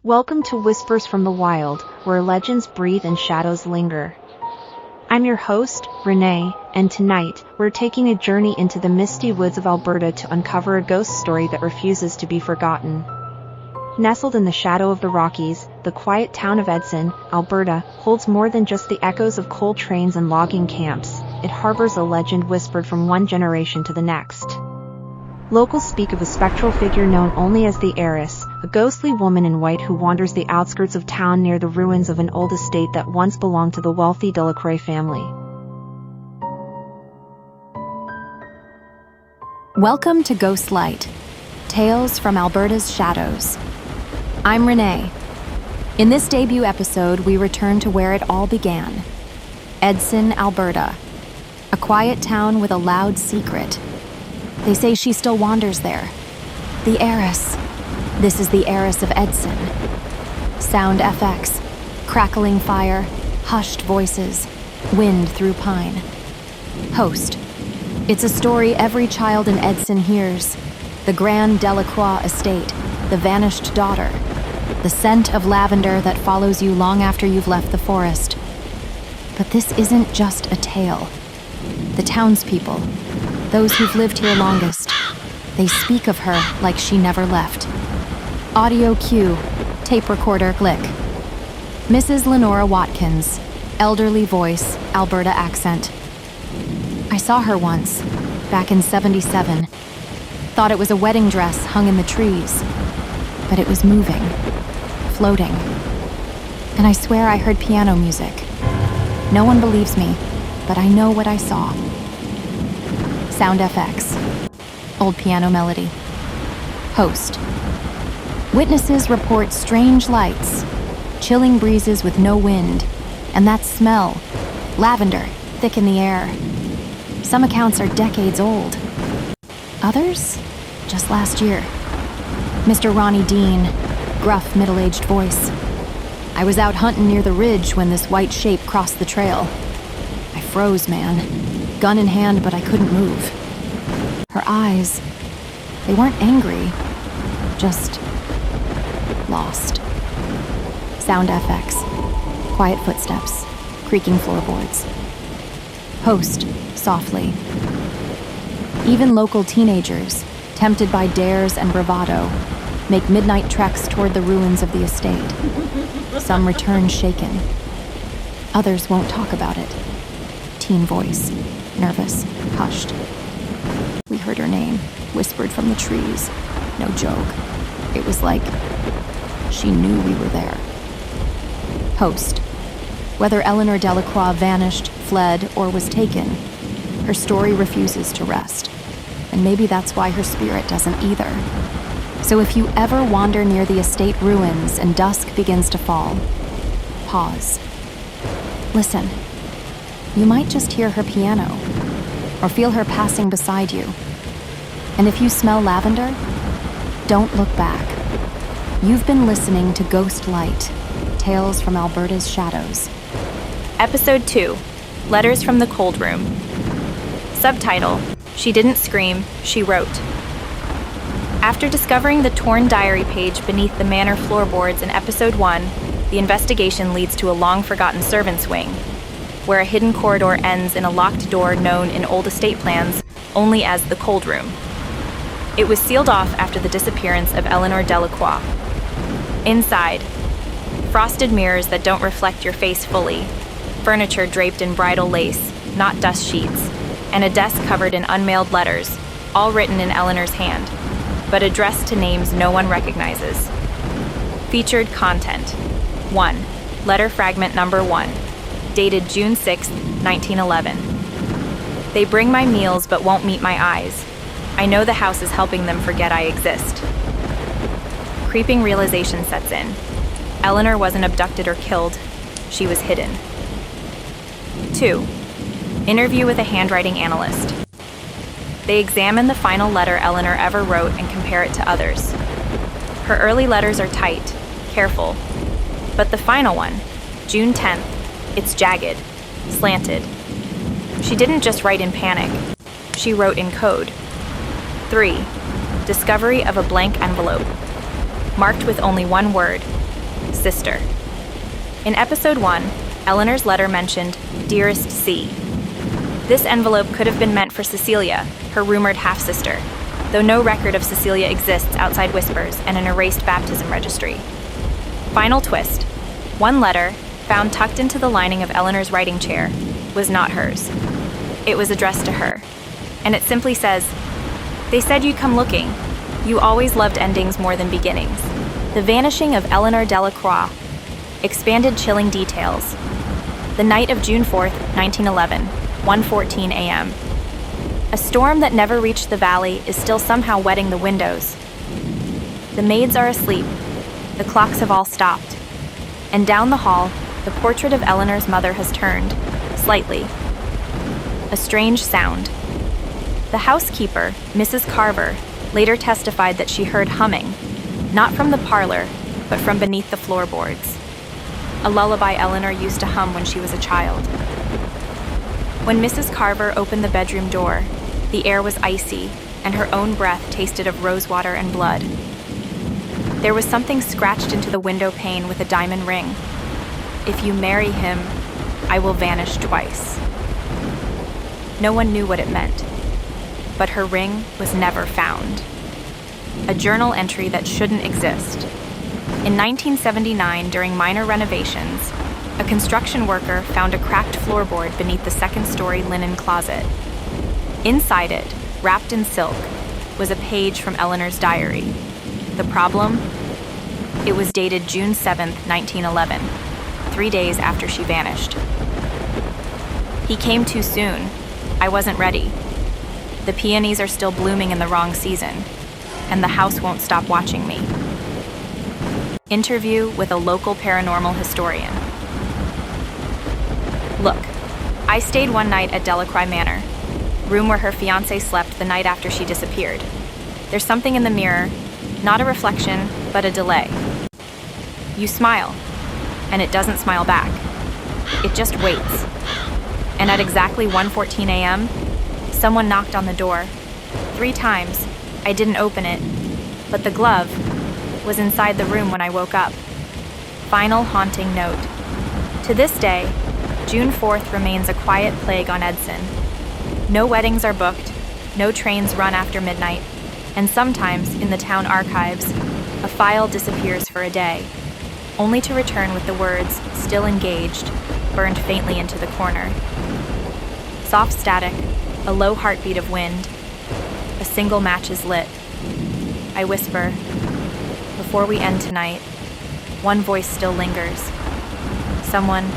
Welcome to Whispers from the Wild, where legends breathe and shadows linger. I'm your host, Renee, and tonight, we're taking a journey into the misty woods of Alberta to uncover a ghost story that refuses to be forgotten. Nestled in the shadow of the Rockies, the quiet town of Edson, Alberta, holds more than just the echoes of coal trains and logging camps. It harbors a legend whispered from one generation to the next. Locals speak of a spectral figure known only as the Heiress, a ghostly woman in white who wanders the outskirts of town near the ruins of an old estate that once belonged to the wealthy Delacroix family. Welcome to Ghost Light, Tales from Alberta's Shadows. I'm Renee. In this debut episode, we return to where it all began. Edson, Alberta, a quiet town with a loud secret. They say she still wanders there. The Heiress. This is the Heiress of Edson. Sound FX, crackling fire, hushed voices, wind through pine. Host. It's a story every child in Edson hears. The grand Delacroix estate, the vanished daughter, the scent of lavender that follows you long after you've left the forest. But this isn't just a tale. The townspeople, those who've lived here longest, they speak of her like she never left. Audio cue, tape recorder click. Mrs. Lenora Watkins, elderly voice, Alberta accent. I saw her once, back in '77. Thought it was a wedding dress hung in the trees. But it was moving, floating. And I swear I heard piano music. No one believes me, but I know what I saw. Sound FX. Old piano melody. Host. Witnesses report strange lights, chilling breezes with no wind, and that smell, lavender, thick in the air. Some accounts are decades old. Others, just last year. Mr. Ronnie Dean, gruff, middle-aged voice. I was out hunting near the ridge when this white shape crossed the trail. I froze, man. Gun in hand, but I couldn't move. Her eyes, they weren't angry, just lost. Sound FX, quiet footsteps, creaking floorboards. Host, softly. Even local teenagers, tempted by dares and bravado, make midnight treks toward the ruins of the estate. Some return shaken. Others won't talk about it. Teen voice, nervous, hushed. We heard her name, whispered from the trees. No joke. It was like she knew we were there. Host. Whether Eleanor Delacroix vanished, fled, or was taken, her story refuses to rest. And maybe that's why her spirit doesn't either. So if you ever wander near the estate ruins and dusk begins to fall, pause. Listen. You might just hear her piano, or feel her passing beside you. And if you smell lavender, don't look back. You've been listening to Ghost Light, Tales from Alberta's Shadows. Episode 2, Letters from the Cold Room. Subtitle, She Didn't Scream, She Wrote. After discovering the torn diary page beneath the manor floorboards in Episode 1, the investigation leads to a long-forgotten servants' wing, where a hidden corridor ends in a locked door known in old estate plans only as the cold room. It was sealed off after the disappearance of Eleanor Delacroix. Inside, frosted mirrors that don't reflect your face fully, furniture draped in bridal lace, not dust sheets, and a desk covered in unmailed letters, all written in Eleanor's hand, but addressed to names no one recognizes. Featured content. 1. Letter fragment number 1. Dated June 6, 1911. They bring my meals but won't meet my eyes. I know the house is helping them forget I exist. Creeping realization sets in. Eleanor wasn't abducted or killed. She was hidden. 2. Interview with a handwriting analyst. They examine the final letter Eleanor ever wrote and compare it to others. Her early letters are tight, careful. But the final one, June 10th, it's jagged, slanted. She didn't just write in panic. She wrote in code. 3. Discovery of a blank envelope. Marked with only one word, sister. In episode 1, Eleanor's letter mentioned Dearest C. This envelope could have been meant for Cecilia, her rumored half-sister, though no record of Cecilia exists outside Whispers and an erased baptism registry. Final twist. One letter, found tucked into the lining of Eleanor's writing chair, was not hers. It was addressed to her, and it simply says, "They said you'd come looking. You always loved endings more than beginnings." The vanishing of Eleanor Delacroix. Expanded chilling details. The night of June 4th, 1911, 1:14 a.m. A storm that never reached the valley is still somehow wetting the windows. The maids are asleep. The clocks have all stopped. And down the hall, the portrait of Eleanor's mother has turned, slightly. A strange sound. The housekeeper, Mrs. Carver, later testified that she heard humming, not from the parlor, but from beneath the floorboards. A lullaby Eleanor used to hum when she was a child. When Mrs. Carver opened the bedroom door, the air was icy, and her own breath tasted of rosewater and blood. There was something scratched into the window pane with a diamond ring. "If you marry him, I will vanish twice." No one knew what it meant, but her ring was never found. A journal entry that shouldn't exist. In 1979, during minor renovations, a construction worker found a cracked floorboard beneath the second-story linen closet. Inside it, wrapped in silk, was a page from Eleanor's diary. The problem? It was dated June 7th, 1911, 3 days after she vanished. "He came too soon. I wasn't ready. The peonies are still blooming in the wrong season, and the house won't stop watching me." Interview with a local paranormal historian. "Look, I stayed one night at Delacroix Manor, room where her fiancé slept the night after she disappeared. There's something in the mirror, not a reflection, but a delay. You smile, and it doesn't smile back. It just waits. And at exactly 1:14 a.m., someone knocked on the door. 3 times. I didn't open it, but the glove was inside the room when I woke up." Final haunting note. To this day, June 4th remains a quiet plague on Edson. No weddings are booked, no trains run after midnight, and sometimes, in the town archives, a file disappears for a day, only to return with the words, "Still engaged," burned faintly into the corner. Soft static, a low heartbeat of wind. A single match is lit. I whisper, "Before we end tonight, one voice still lingers. Someone